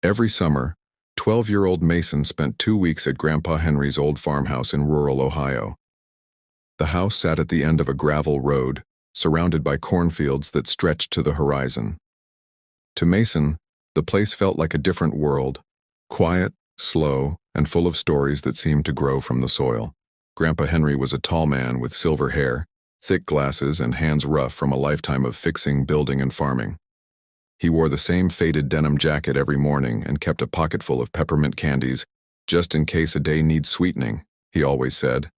Every summer, 12-year-old Mason spent 2 weeks at Grandpa Henry's old farmhouse in rural Ohio. The house sat at the end of a gravel road, surrounded by cornfields that stretched to the horizon. To Mason, the place felt like a different world, quiet, slow, and full of stories that seemed to grow from the soil. Grandpa Henry was a tall man with silver hair, thick glasses, and hands rough from a lifetime of fixing, building, and farming. He wore the same faded denim jacket every morning and kept a pocket full of peppermint candies, just in case a day needs sweetening, he always said.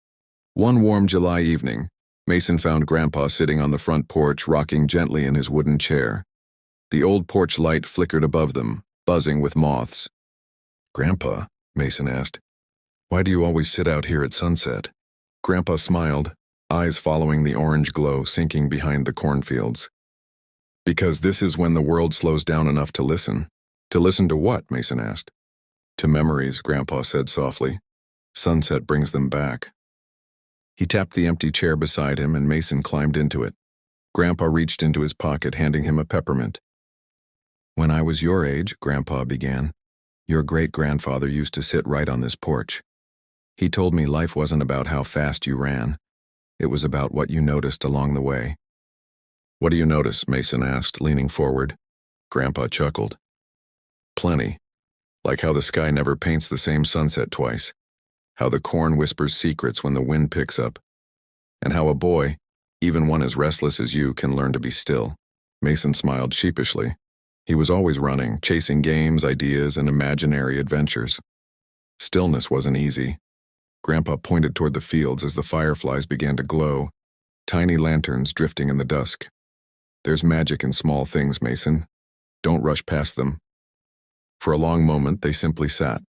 One warm July evening, Mason found Grandpa sitting on the front porch, rocking gently in his wooden chair. The old porch light flickered above them, buzzing with moths. "Grandpa," Mason asked, "why do you always sit out here at sunset?" Grandpa smiled, eyes following the orange glow sinking behind the cornfields. "Because this is when the world slows down enough to listen." "To listen to what?" Mason asked. "To memories," Grandpa said softly. "Sunset brings them back." He tapped the empty chair beside him and Mason climbed into it. Grandpa reached into his pocket, handing him a peppermint. "When I was your age," Grandpa began, "your great-grandfather used to sit right on this porch. He told me life wasn't about how fast you ran. It was about what you noticed along the way." "What do you notice?" Mason asked, leaning forward. Grandpa chuckled. "Plenty. Like how the sky never paints the same sunset twice, how the corn whispers secrets when the wind picks up, and how a boy, even one as restless as you, can learn to be still." Mason smiled sheepishly. He was always running, chasing games, ideas, and imaginary adventures. Stillness wasn't easy. Grandpa pointed toward the fields as the fireflies began to glow, tiny lanterns drifting in the dusk. "There's magic in small things, Mason. Don't rush past them." For a long moment, they simply sat,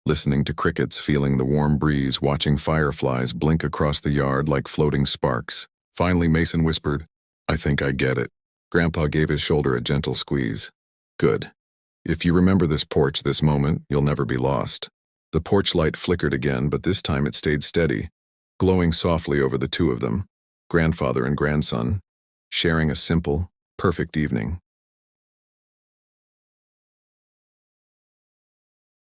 listening to crickets, feeling the warm breeze, watching fireflies blink across the yard like floating sparks. Finally, Mason whispered, "I think I get it." Grandpa gave his shoulder a gentle squeeze. "Good. If you remember this porch, this moment, you'll never be lost." The porch light flickered again, but this time it stayed steady, glowing softly over the two of them, grandfather and grandson, sharing a simple, perfect evening.